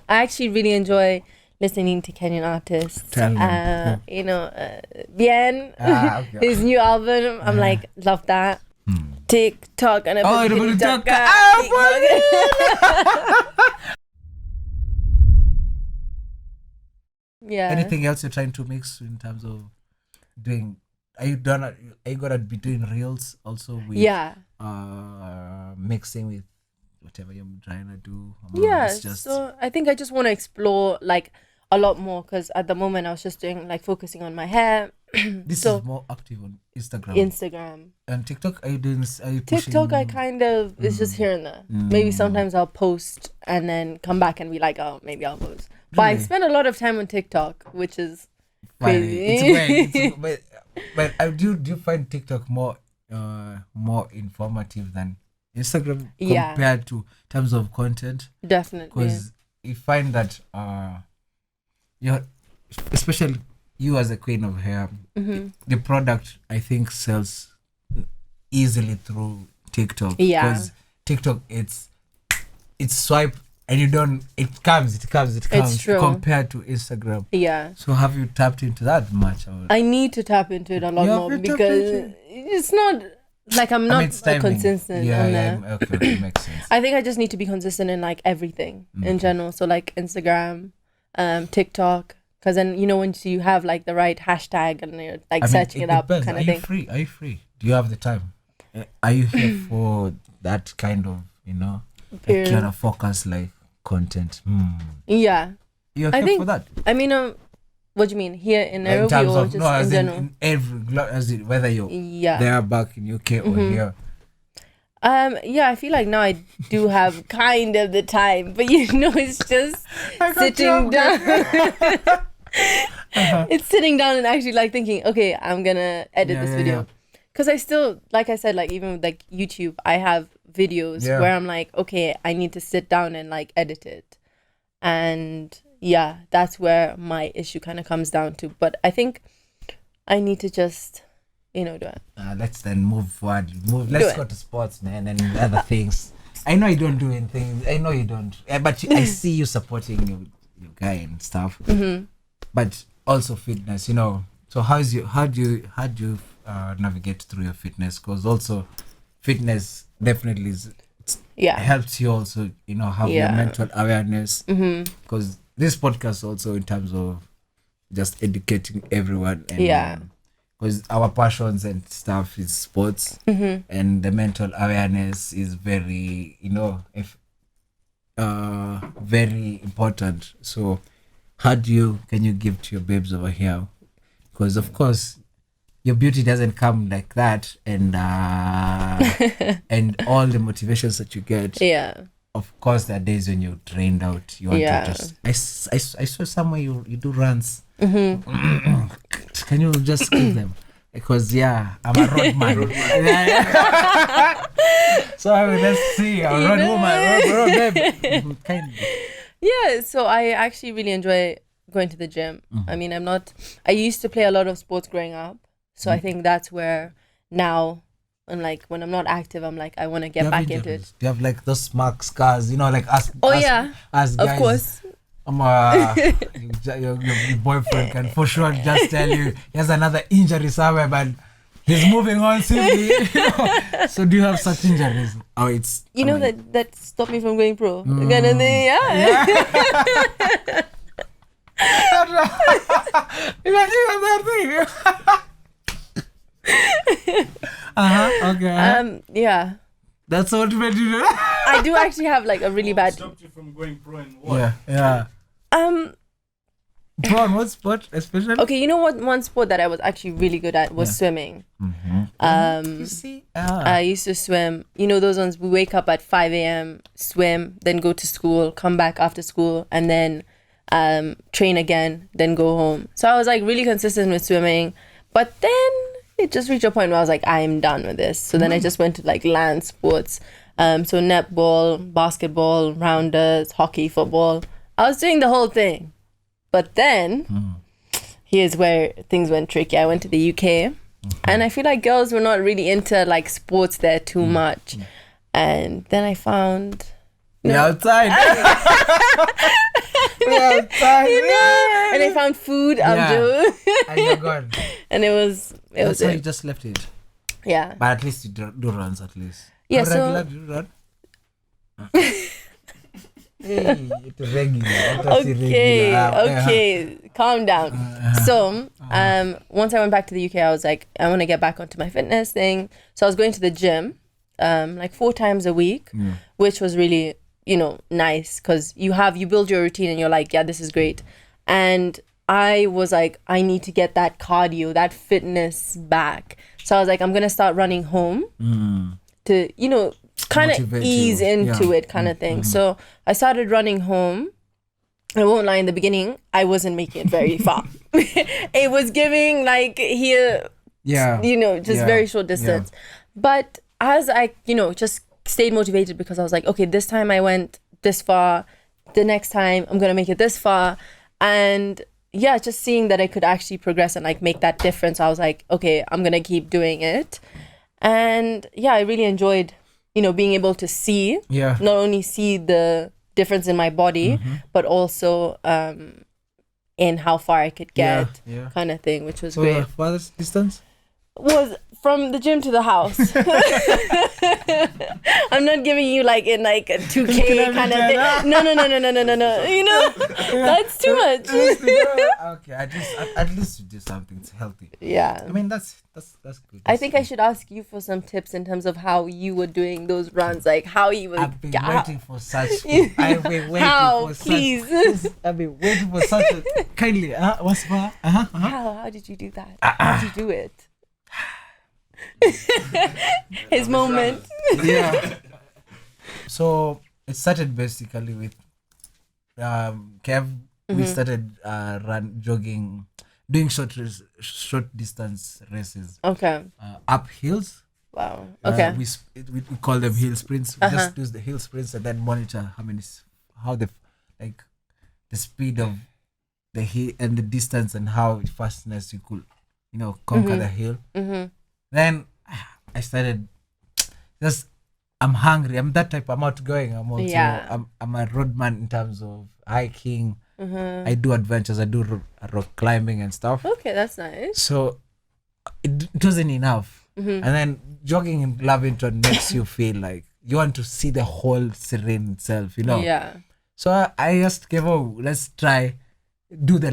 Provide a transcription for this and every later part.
I actually really enjoy listening to Kenyan artists. You know, Bien, his new album. I'm like, love that. TikTok and TikTok. Yeah. Anything else you're trying to mix in terms of doing? Are you gonna be doing reels also with mixing with whatever you're trying to do? So I think I just want to explore like a lot more, because at the moment I was just doing like focusing on my hair. This is more active on Instagram and TikTok. Are you pushing? TikTok? I kind of it's just here and there. Maybe sometimes I'll post and then come back and be like, oh, maybe I'll post. Really? But I spend a lot of time on TikTok, which is crazy. But do you find TikTok more informative than Instagram compared to terms of content? Definitely, because you find that especially you as a queen of hair, the product I think sells easily through TikTok. Because TikTok it's swipe and it comes it's true. Compared to Instagram. So have you tapped into that much? I need to tap into it a lot more, because it's not like I'm not consistent on there. Okay, makes sense. I think I just need to be consistent in like everything in general. So like Instagram, TikTok, because then once you have like the right hashtag and you're like searching it up depends. kind of thing. Are you free? Do you have the time? Are you here for that kind of like kind of focus like content? Yeah, you're here for that. I mean, what do you mean here in Nairobi or just in general? In every whether you're there back in UK or here. I feel like now I do have kind of the time, but it's just sitting down. It's sitting down and actually like thinking, okay, I'm gonna edit this video, because I still, like I said, like even with like YouTube, I have videos where I'm like, okay, I need to sit down and like edit it, and that's where my issue kind of comes down to. But I think I need to just do it. Let's then move forward. Let's go to sports, man, and other things. I know you don't do anything. I know you don't, but I see you supporting your guy and stuff. But also fitness, So how do you navigate through your fitness? Because also fitness definitely helps you also, have your mental awareness. Because this podcast also in terms of just educating everyone and because our passions and stuff is sports, and the mental awareness is very very important. So can you give to your babes over here? Because of course your beauty doesn't come like that, and and all the motivations that you get, of course there are days when you're drained out, you want to just I saw somewhere you do runs. Can you just give them? Because I'm a road man. So let's see, a road woman, road babe. So I actually really enjoy going to the gym. I mean, I used to play a lot of sports growing up, so I think that's where now I'm like, when I'm not active, I'm like, I want to get back into it. Do you have like those smart scars, like us? Us guys, of course. Your boyfriend can for sure just tell you he has another injury somewhere, but he's moving on simply. So do you have such injuries? Oh, it's that stopped me from going pro. Kind of thing, Imagine that thing. Okay. That's what made you do. I do actually have like a really bad. Stopped you from going pro and what? Pro on what sport especially? Okay, what one sport that I was actually really good at was swimming. You see, I used to swim. Those ones we wake up at 5 a.m, swim, then go to school, come back after school, and then train again, then go home. So I was like really consistent with swimming, but then it just reached a point where I was like, I'm done with this. So then I just went to like land sports, so netball, basketball, rounders, hockey, football. I was doing the whole thing, but then here's where things went tricky. I went to the UK, and I feel like girls were not really into like sports there too much, and then I found outside. And I found food. And you're gone. And it was That's how you just left it. Yeah. But at least you do runs at least. Yeah. How regular do you run? It's regular. Okay. Calm down. So, once I went back to the UK, I was like, I want to get back onto my fitness thing. So I was going to the gym, like 4 times a week, which was really, nice because you build your routine and you're like, yeah, this is great. And I was like, I need to get that cardio, that fitness back. So I was like, I'm going to start running home to, kind of ease into it kind of thing. So I started running home. I won't lie, in the beginning, I wasn't making it very far. It was giving like here, very short distance. But as I, just stayed motivated because I was like, okay, this time I went this far. The next time I'm going to make it this far. And just seeing that I could actually progress and like make that difference. I was like, okay, I'm going to keep doing it. And I really enjoyed, being able to see, not only see the difference in my body, but also in how far I could get kind of thing, which was great. So the farthest distance? Was from the gym to the house. I'm not giving you like in like a 2K kind of thing. No. That's too much. Okay, at least you do something. It's healthy. Yeah. I mean, that's good. I think I should ask you for some tips in terms of how you were doing those runs, like how you would. I've been waiting for such. I've been waiting for such. Please. I've been waiting for such. Kindly. What's that? How did you do that? How did you do it? His moment. Yeah. So it started basically with Kev. We started jogging, doing short distance races. Okay. Up hills. Wow. Okay. We call them hill sprints. We just do the hill sprints and then monitor the speed of the hill and the distance and how fastness you could conquer the hill. Then I started I'm hungry. I'm that type. I'm outgoing. I'm also I'm a roadman in terms of hiking. I do adventures. I do rock climbing and stuff. Okay, that's nice. So it wasn't enough. And then jogging in Lavington makes you feel like you want to see the whole terrain itself, Yeah. So I just gave let's try do the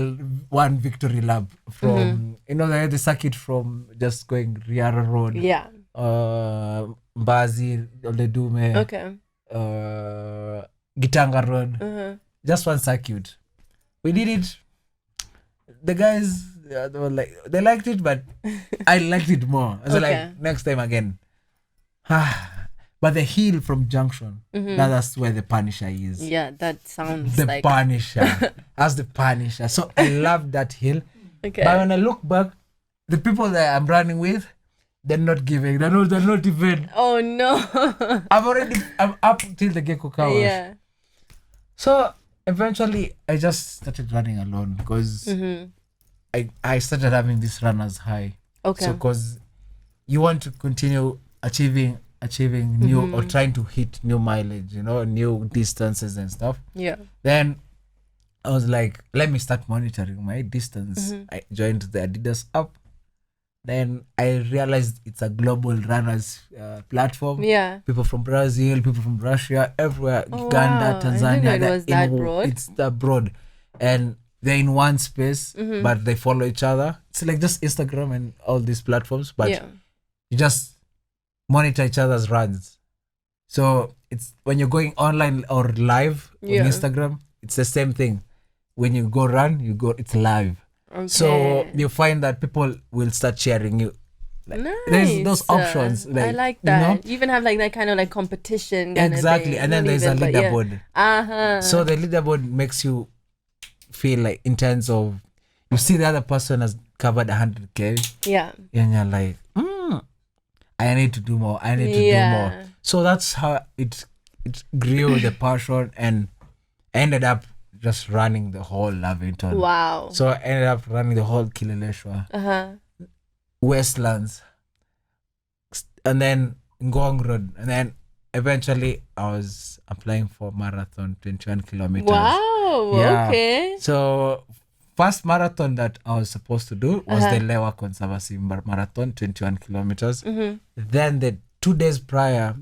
one victory lap from the circuit from just going Riara Road. Yeah. Mbazi, Oledume. Okay. Gitanga Road. Just one circuit. We did it. The guys they were like they liked it, but I liked it more. So like next time again. But the hill from Junction, that's where the Punisher is. Yeah, that sounds the like Punisher. That's the Punisher. So I love that hill. Okay. But when I look back, the people that I'm running with, they're not giving. They're not even. Oh no. I'm up till the Gecko Cows. Yeah. So eventually I just started running alone because I started having this runner's high. Okay. So because you want to continue achieving new or trying to hit new mileage, new distances and stuff. Yeah. Then I was like, let me start monitoring my distance. I joined the Adidas app. Then I realized it's a global runners platform. Yeah. People from Brazil, people from Russia, everywhere, Uganda, Tanzania. I didn't know it was that broad. It's that broad. And they're in one space, but they follow each other. It's like just Instagram and all these platforms, but you just monitor each other's runs. So it's when you're going online or live on Instagram, it's the same thing. When you go run, it's live. Okay. So you find that people will start sharing you. Like, nice. There's those options. I like that. You even have like that kind of like competition. Kind exactly. Of thing. And then there's a leaderboard. So the leaderboard makes you feel like in terms of you see the other person has covered 100K. Yeah. And you're like, I need to do more. I need to do more. So that's how it grew the passion, and I ended up just running the whole Lavington. Wow. So I ended up running the whole Kileleshwa, Westlands, and then Ngong Road, and then eventually I was applying for marathon 21 kilometers. Wow. Yeah. Okay. So first marathon that I was supposed to do was the Lewa Conservancy Marathon, 21 kilometers. Then the 2 days prior,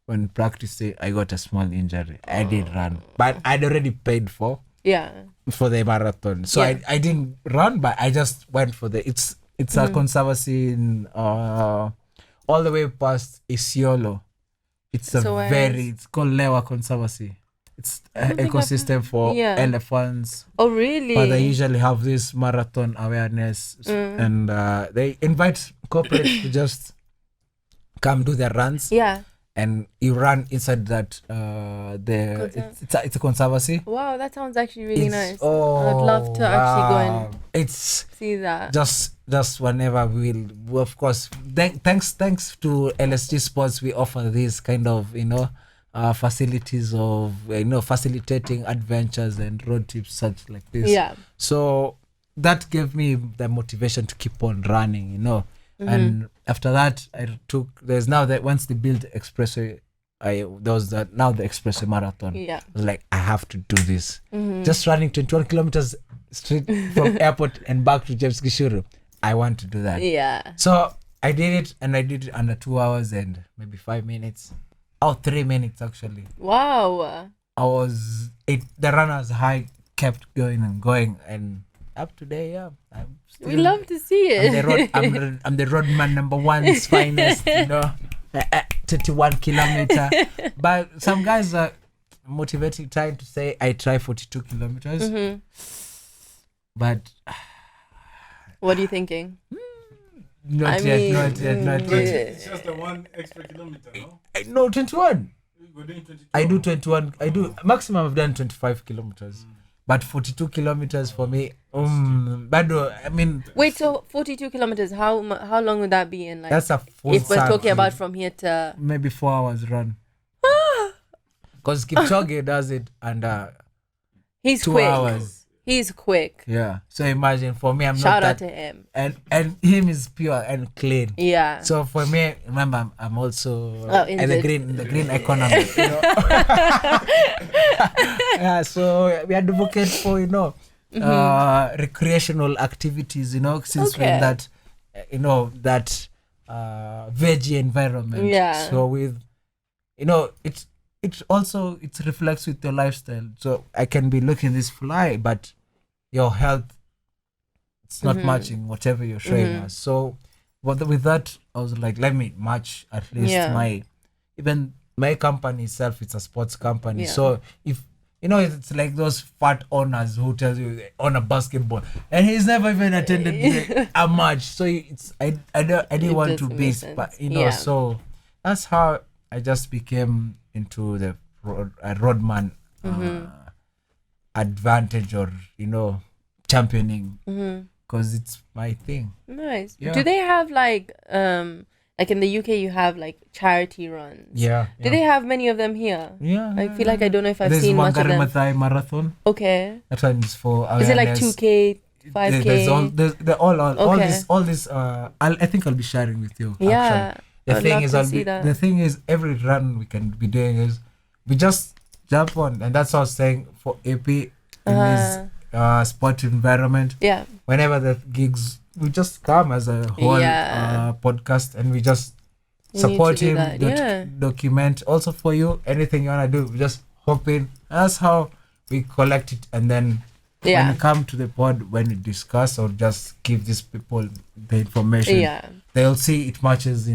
when practicing, I got a small injury. I did run, but I'd already paid for the marathon. So I didn't run, but I just went for it's a conservancy in all the way past Isiolo. It's it's called Lewa Conservancy. It's an ecosystem for elephants. Oh, really? But they usually have this marathon awareness, and they invite corporates to just come do their runs. Yeah. And you run inside that it's a conservancy. Wow, that sounds actually really nice. I'd love to actually go and see that. Just whenever we'll of course. Thanks to LSG Sports, we offer this kind of facilities of facilitating adventures and road trips such like this. Yeah. So that gave me the motivation to keep on running. And after that, there's now that once they built expressway, there was now the expressway marathon. Yeah. I was like, I have to do this. Just running 21 kilometers straight from airport and back to James Gishuru. I want to do that. Yeah. So I did it, and I did it under 2 hours and maybe 5 minutes. 3 minutes actually. Wow. The runner's high kept going and going, and up today, We love to see it. I'm the roadman number one's finest, 31 kilometer. But some guys are motivating, trying to say I try 42 kilometers. But what are you thinking? Not yet. It's just the one extra kilometer, no? No, 21. We're doing 22. I do 21. I do maximum. I've done 25 kilometers. But 42 kilometers for me, wait, so 42 kilometers, how long would that be in, like, that's a full if we're talking circle. about from here to maybe 4 hours run. Because Kipchoge does it under he's 2 quick. hours. He's quick. Yeah. So imagine for me, I'm Shout not out that, to him. and him is pure and clean. Yeah. So for me, remember, I'm also in the green economy. Yeah. So we advocate for recreational activities. Since we're in that that veggie environment. Yeah. So with it also reflects with your lifestyle. So I can be looking this fly, but your health, it's not matching whatever you're showing us. So with that, I was like, let me match at least my company itself. It's a sports company. So if it's like those fat owners who tell you they own a basketball and he's never even attended a match. So I didn't want to be, so that's how I just became into the roadman advantage, or championing, because it's my thing. Nice. Yeah. Do they have like in the UK you have like charity runs? Yeah. Do they have many of them here? Yeah. I feel like I don't know if I've There's seen much of them. Wangari Maathai marathon. Okay. That one is for awareness. Is it like 2K, 5K? There's all this. I think I'll be sharing with you. Yeah. Actually. The thing is, every run we can be doing is we just jump on, and that's what I was saying for AP in this sport environment. Yeah. Whenever the gigs, we just come as a whole podcast, and we just support him, document. Also for you, anything you wanna do, we just hop in. That's how we collect it, and then when you come to the pod, when we discuss or just give these people the information, they'll see it matches.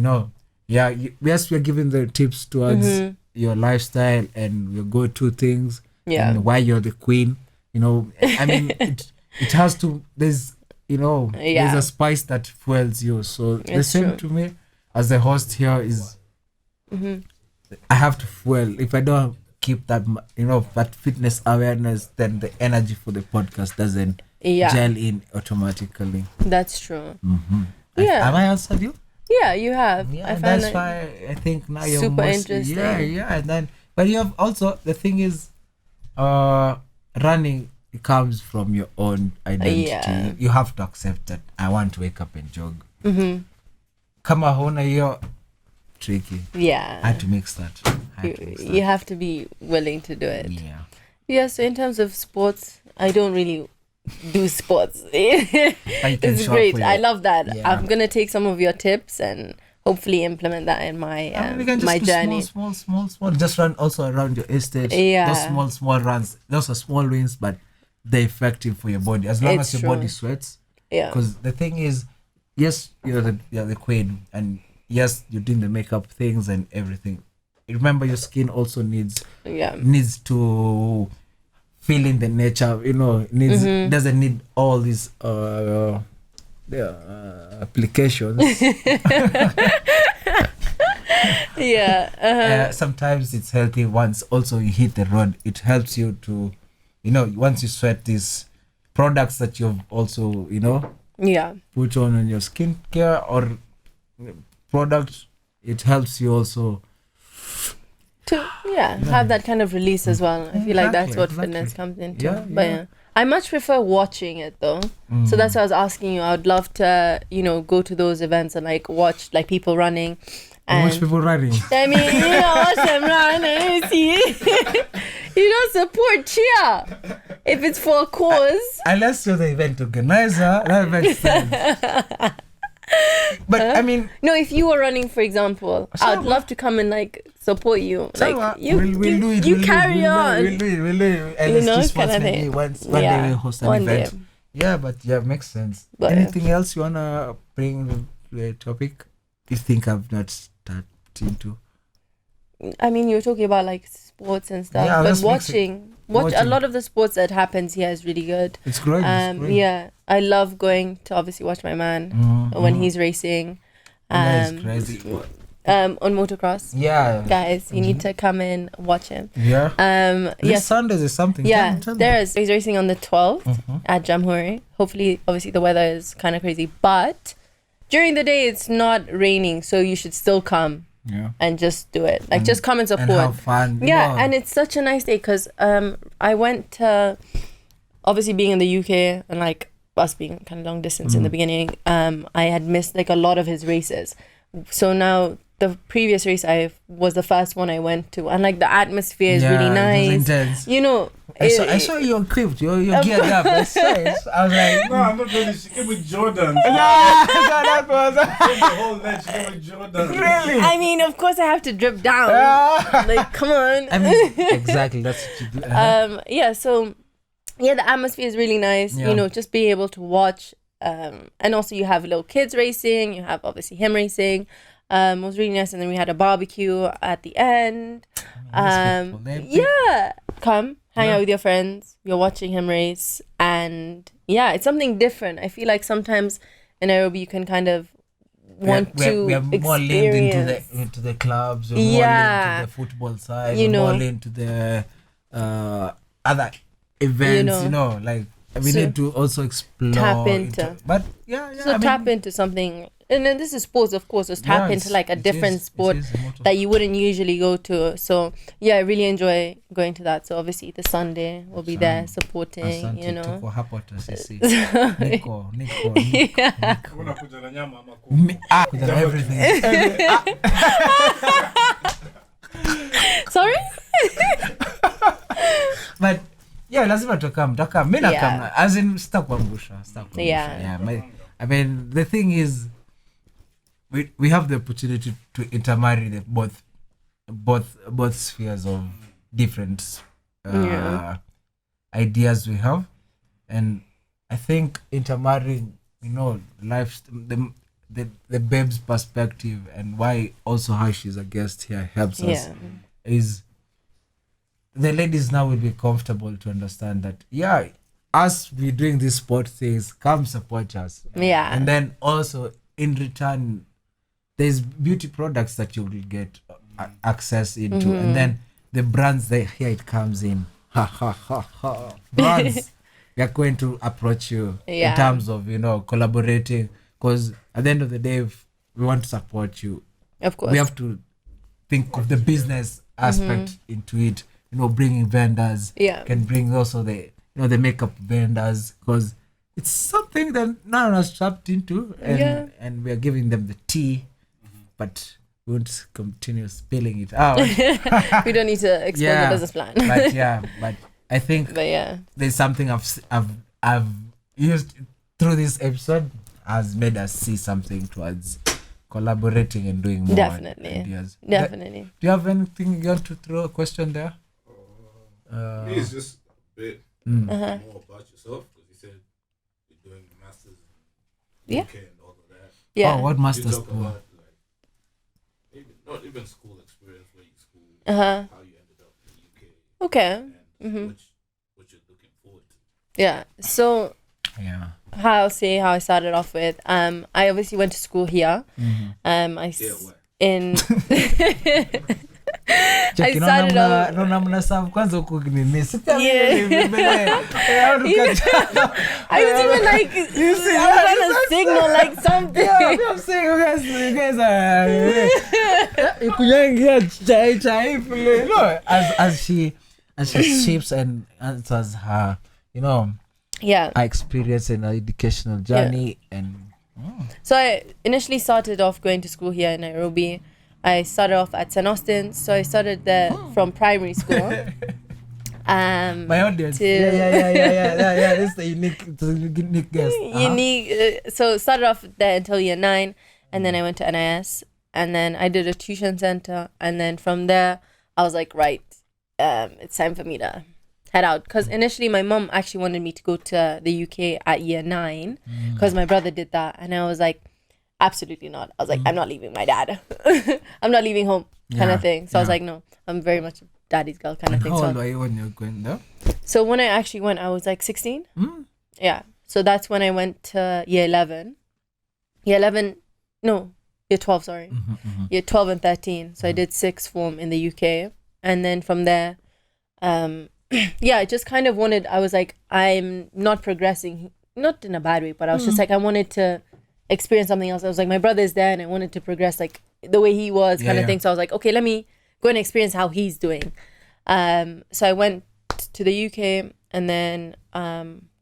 Yes, we're giving the tips towards your lifestyle and your go-to things, and why you're the queen. It has to. There's a spice that fuels you. So the same to me as the host here is, I have to fuel. If I don't keep that, that fitness awareness, then the energy for the podcast doesn't gel in automatically. That's true. Have I answered you? Yeah, you have. Yeah, that's why I think now you're super interesting. Yeah, and then, but you have also, the thing is, running, it comes from your own identity. Yeah. You have to accept that I want to wake up and jog. Kama huna hiyo tricky. Yeah. I had to mix that. You have to be willing to do it. Yeah. Yeah, so in terms of sports, I don't really do sports. It's great. I love that. Yeah. I'm going to take some of your tips and hopefully implement that in my my journey. Small. Just run also around your estate. Yeah. Those small runs. Those are small wins, but they're effective for your body. As long It's as your true. body sweats. Yeah. Because the thing is, yes, you're the queen, and yes, you're doing the makeup things and everything. Remember, your skin also needs to feel in the nature. Doesn't need all these applications. Yeah. Sometimes it's healthy once also you hit the road. It helps you to, once you sweat these products that you've also, put on your skincare or product, it helps you also to have that kind of release as well. I feel like that's what fitness comes into. But I much prefer watching it though. So that's why I was asking you. I would love to, go to those events and like watch like people running. And watch people running. I mean, watch them run and see. Support, cheer. If it's for a cause. Unless you're the event organizer, that makes sense. But I mean, no, if you were running, for example, I'd love to come and like support you. Like you carry on. We'll do it. And let's do sports maybe one day we'll host an event. Day. Yeah, but makes sense. But anything else you wanna bring to the topic? You think I've not started into? I mean, you were talking about like sports and stuff, but watch a lot of the sports that happens here is really good. It's great. Yeah, I love going to obviously watch my man when he's racing. That's crazy. On motocross. Yeah, guys, you need to come in watch him. Yeah. This Sundays is something. Yeah, he's racing on the 12th at Jamhuri. Hopefully, obviously the weather is kind of crazy, but during the day it's not raining, so you should still come. Yeah. And just do it. Like, just come and support. And have fun. Yeah, and it's such a nice day because I went to, obviously being in the UK and like us being kind of long distance in the beginning, I had missed like a lot of his races. So now the previous race was the first one I went to, and like the atmosphere is really nice. It was intense. I saw you equipped. You're geared up. I was like, no, I'm not really. She came with Jordan. That was the whole night. She came with Jordan. Really? I mean, of course, I have to drip down. Like, come on. I mean, exactly. That's what you do. So the atmosphere is really nice. Just being able to watch. And also you have little kids racing. You have obviously him racing. It was really nice, and then we had a barbecue at the end. Come hang out with your friends. You're watching him race, and it's something different. I feel like sometimes in Nairobi you can kind of want to we are more linked into the clubs. We're more linked to the football side. We're more linked to the other events. Like we need to also explore. Tap into. Tap into something. And then this is sports, of course. Just tap into like a different sport that you wouldn't usually go to. So I really enjoy going to that. So obviously the Sunday we'll be there supporting. Tuko hapo sisi. Niko. Everything. Sorry. But lazima tukam. Mimi nakam. As in sitakuangusha. I mean, the thing is, we have the opportunity to intermarry the both spheres of different ideas we have, and I think intermarrying, life, the babe's perspective, and why also how she's a guest here helps us is the ladies now will be comfortable to understand that us we doing these sport things, come support us. And then also in return there's beauty products that you will get access into, and then the brands here it comes in. Brands we are going to approach you in terms of collaborating, because at the end of the day, if we want to support you, of course we have to think of the business aspect into it. Bringing vendors can bring also the the makeup vendors, because it's something that none of us tapped into, and we are giving them the tea, but we won't continue spilling it out. We don't need to explain the Yeah. business plan. but I think But yeah. there's something I've used through this episode has made us see something towards collaborating and doing more. Definitely. Ideas. Definitely. Do you have anything you want to throw a question there? Me, it's just a bit Uh-huh. more about yourself because you said you're doing a master's in Yeah. UK and all of that. Yeah. Oh, what You masters talk do? about like maybe not even school experience where you school, Uh-huh. how you ended up in the UK Okay. and Mhm. what you're looking forward to. Yeah. So Yeah. how I started off with I obviously went to school here. Yeah, what? In Check, I started off. naona mnasavu kwanza huku nini. I was even like I was trying to signal like something. Yeah, I'm saying you guys are kuyangia chai vile. No, as she shapes and answers her, Yeah. her experience and her educational journey and So I initially started off going to school here in Nairobi. I started off at St. Austin's, so I started there from primary school. my audience. To- Yeah. This is the unique guest. Unique. So started off there until year 9, and then I went to NIS, and then I did a tuition center, and then from there I was like, right, it's time for me to head out, because initially my mom actually wanted me to go to the UK at year 9 because my brother did that, and I was like, absolutely not. I was like, I'm not leaving my dad. I'm not leaving home, kind Yeah, of thing. So I was yeah. like, no, I'm very much a daddy's girl kind of thing. How So old were you when you were going there? So when I actually went, I was like 16. Mm. Yeah. So that's when I went to year 11. Year 12, sorry. Year 12 and 13. So I did sixth form in the UK. And then from there, I just kind of I was like, I'm not progressing, not in a bad way, but I was just like, I wanted to experience something else. I was like, my brother's there and I wanted to progress like the way he was kind of thing. So I was like, okay, let me go and experience how he's doing. So I went to the UK and then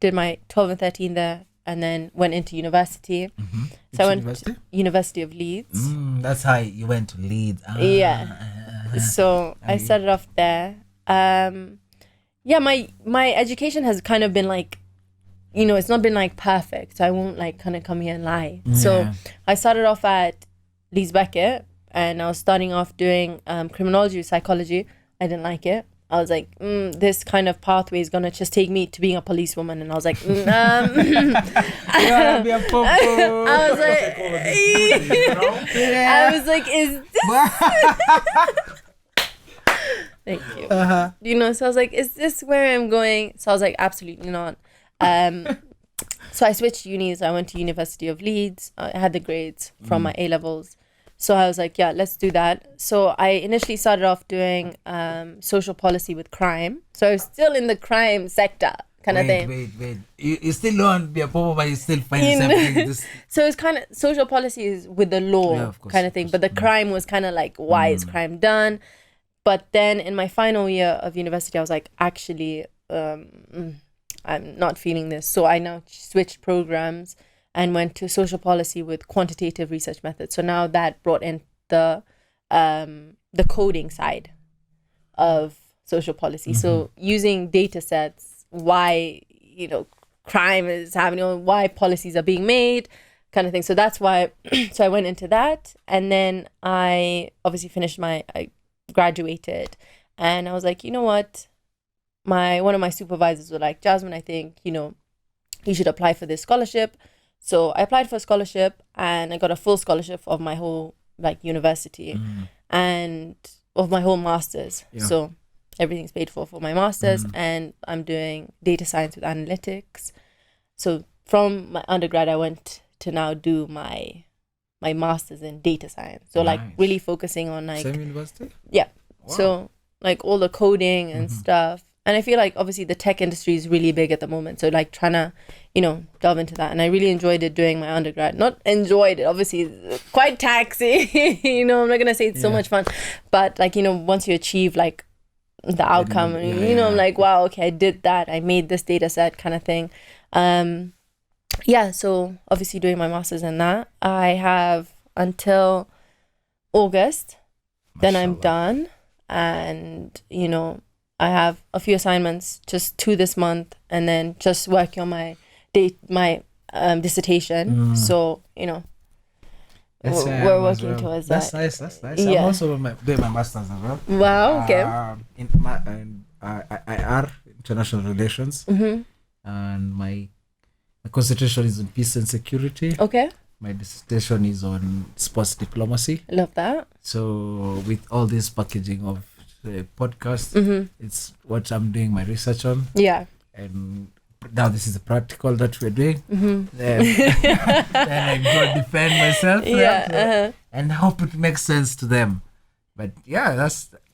did my 12 and 13 there, and then went into university. So I went to University of Leeds. That's how you went to Leeds. Yeah. So I started off there. My education has kind of been like, it's not been like perfect. So I won't like kind of come here and lie. So I started off at Leeds Beckett, and I was starting off doing criminology, psychology. I didn't like it. I was like, this kind of pathway is gonna just take me to being a policewoman, and I was like, I was like, is this? Thank you. So I was like, is this where I'm going? So I was like, absolutely not. So I switched unis. I went to University of Leeds. I had the grades from my A-levels. So I was like, yeah, let's do that. So I initially started off doing social policy with crime. So I was still in the crime sector kind of thing. Wait. You still don't want to be a popo, but you still find something. So it's kind of, social policy is with the law kind of thing. But the crime was kind of like, why is crime done? But then in my final year of university, I was like, actually, I'm not feeling this. So I now switched programs and went to social policy with quantitative research methods. So now that brought in the coding side of social policy. So using data sets, why, crime is happening, why policies are being made, kind of thing. So that's why, so I went into that. And then I obviously I graduated, and I was like, you know what? One of my supervisors were like, Jazmin, I think, you should apply for this scholarship. So I applied for a scholarship, and I got a full scholarship of my whole university and of my whole master's. Yeah. So everything's paid for my master's, and I'm doing data science with analytics. So from my undergrad, I went to now do my master's in data science. So like really focusing on like same university. Yeah. Wow. So like all the coding and stuff. And I feel like obviously the tech industry is really big at the moment. So like trying to, delve into that. And I really enjoyed it doing my undergrad. Not enjoyed it, obviously it's quite taxing. I'm not going to say it's so much fun. But like, once you achieve like the outcome, I'm like, wow, okay, I did that. I made this data set kind of thing. So obviously doing my master's in that. I have until August. Then I'm Mashallah. done, and I have a few assignments, just 2 this month, and then just working on my dissertation. So we're working towards That's that. nice. That's nice. Yeah. I'm also doing my master's as well. Wow. Okay. In IR, international relations, and my concentration is on peace and security. Okay. My dissertation is on sports diplomacy. I love that. So with all this packaging of podcast, it's what I'm doing my research on. Yeah. And now this is the practical that we're doing. Then I go defend myself. Yeah. And hope it makes sense to them. But yeah,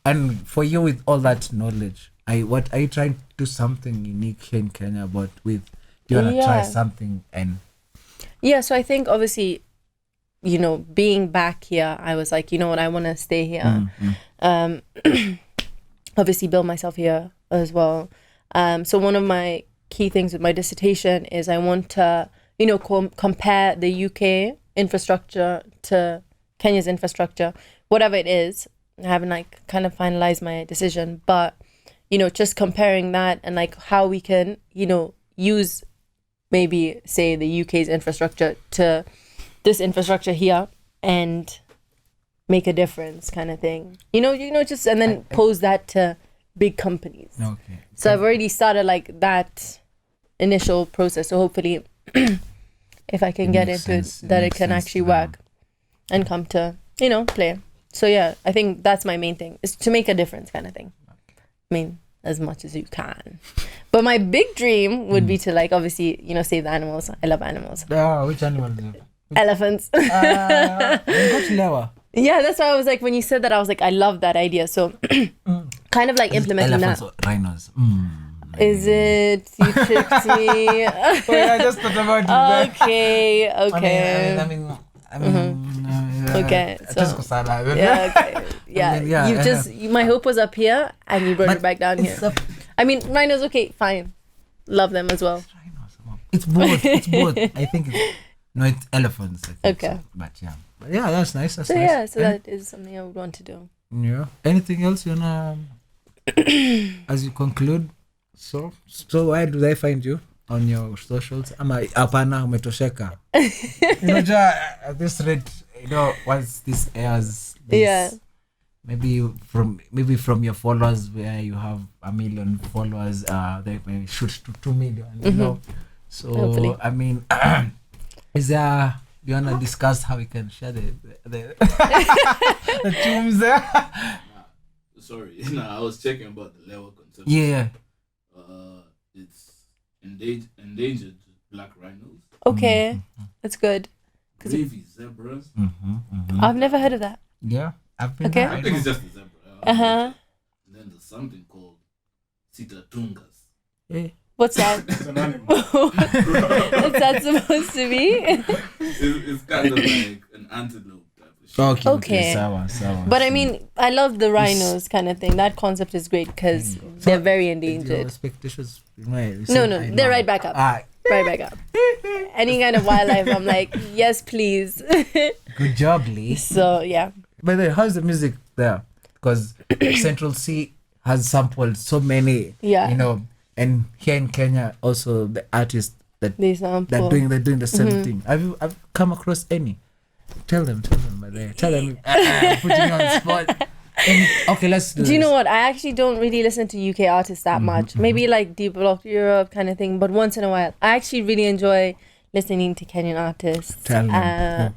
and for you with all that knowledge, are you trying to do something unique here in Kenya? But do you want to try something? And yeah, so I think obviously, being back here, I was like, what, I want to stay here. Obviously build myself here as well. So one of my key things with my dissertation is I want to, compare the UK infrastructure to Kenya's infrastructure, whatever it is. I haven't kind of finalized my decision, but, just comparing that and how we can, use maybe say the UK's infrastructure to this infrastructure here and make a difference kind of thing. Just and then pose that to big companies. Okay. So I've already started that initial process. So hopefully if I can get into it, that it can actually work and come to, play. So yeah, I think that's my main thing, is to make a difference kind of thing. I mean, as much as you can. But my big dream would be to obviously, save the animals. I love animals. Which animal do you? Elephants. Yeah, that's why I was when you said that, I was I love that idea. So kind of implementing elephants that. Or rhinos. Is it? You tricked me. I just thought about it. Okay. I mean, Okay, so yeah, okay. Yeah, my hope was up here and you brought it back down here. I mean, rhinos, okay, fine. Love them as well. It's both. I think it's elephants. I think Okay. so. But yeah, that's nice. That's So nice. yeah, so that is something I would want to do. Yeah. Anything else you wanna as you conclude? So where do they find you on your socials? Hapana umetosheka. At this rate, once this airs, maybe from your followers, where you have 1 million followers, they may shoot to 2 million. So hopefully. I mean, do you wanna discuss how we can share the tunes there? Sorry, I was checking about the level concept. Yeah. It's endangered black rhinos. Okay, that's good. Gravy zebras. I've never heard of that. Yeah, I've been. Okay. I think it's just a zebra. Uh-huh. And then there's something called sitatungas. Yeah. What's that? It's an animal. What's that supposed to be? It's kind of like an antelope type of shit. Okay. Sawa. But I mean, I love the rhinos kind of thing. That concept is great because they're very endangered. Expectations. No, they're right back up. Right back up. Any kind of wildlife, I'm yes, please. Good job, Lee. So yeah. By the way, how's the music there? Because Central C has sampled so many. Yeah. And here in Kenya, also the artists that They sample. they're doing the same thing. Have you come across any? Tell them, by the way. Tell them. Putting you on the spot. Okay, let's do you this. know what? I actually don't really listen to UK artists that much. Maybe Deep Block Europe kind of thing. But once in a while, I actually really enjoy listening to Kenyan artists. Tell them.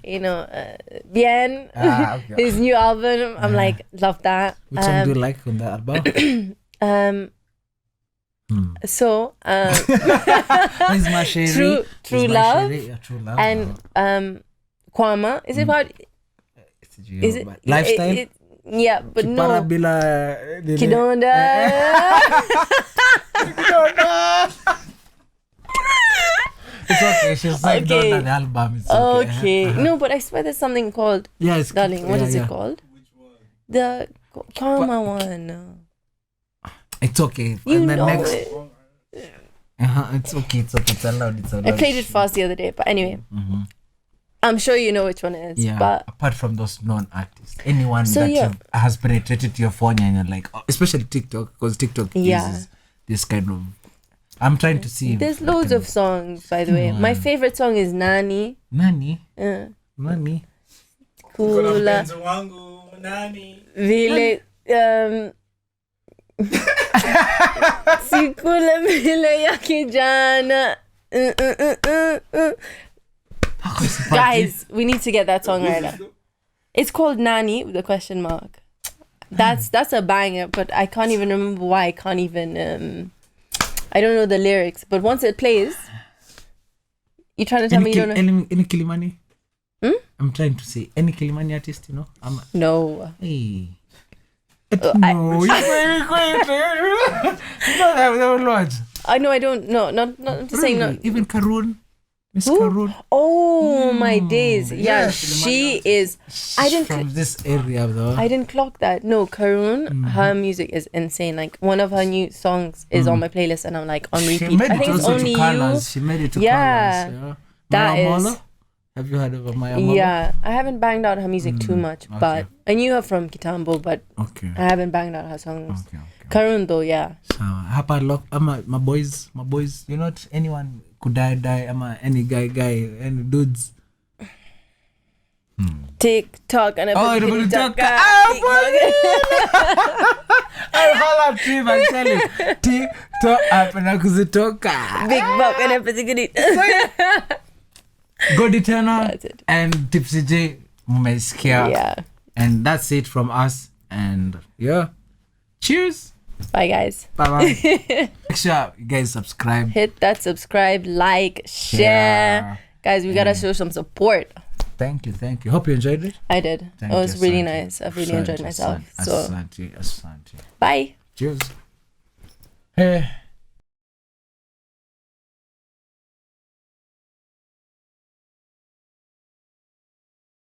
Bien, Okay. his new album. I'm love that. Which song do you like on the album? So Where's my Sherry? True Love. Yeah, True Love. And Kwama. Is it about? Is it Lifestyle? Yeah, but Para no. bila Kidonda. It's okay. She's like Okay. done the album. It's Okay. No, but I swear there's something called. Yeah, it's Darling, what is yeah. it called? Which one? The Kwama one. It's okay. You And then know next, it. It's okay. It's allowed. I played it fast the other day, but anyway. I'm sure you know which one it is. Yeah. But Apart from those known artists, anyone So, that yeah. has penetrated your phone and you're like, especially TikTok, because TikTok Yeah. uses this kind of. I'm trying to see. there's loads of songs, by the way. My favorite song is Nani. Nani. Kuna Kula mpenzi wangu nani? vile sikula vile ya kijana. Guys, we need to get that song right now. It's called Nani with a question mark. That's a banger, but I can't even remember why. I can't even I don't know the lyrics, but once it plays, you trying to tell me you don't know? Any Kilimani? I'm trying to say any Kilimani artist, you know? No. Hey. No, you're very quiet. You know that there were loads. I know I don't. No, not saying no. Even Karun. Miss Who? Karun. Oh my days. Yeah, she is. I didn't. From this area though. I didn't clock that. No, Karun, her music is insane. Like one of her new songs is on my playlist, and I'm like on repeat. She made I it think it's also only to Colors. She made it to Yeah. Colors. Yeah. That Maya is- Molo? Have you heard of Maya Molo? Yeah, I haven't banged out her music too much, okay. but I knew her from Kitambo, but Okay. I haven't banged out her songs. Okay. Karun though, yeah. So, hapa lock. My boys. You not anyone could die. Any guy, any dudes. TikTok and Oh, everything. you're gonna talk. TikTok. I'll holla at you, I tell you. TikTok app na kuzitoka. Big Buck and everything. Godi Tena That's it. and Tipsy J mmesikia. Yeah. And that's it from us. And yeah. Cheers. Bye guys. Bye bye. Make sure you guys subscribe. Hit that subscribe, like, share. Yeah. Guys, we gotta show some support. Thank you. Hope you enjoyed it. I did. Thank It was you, really Asante. nice. I've really enjoyed myself. So Asante. bye. Cheers. Hey.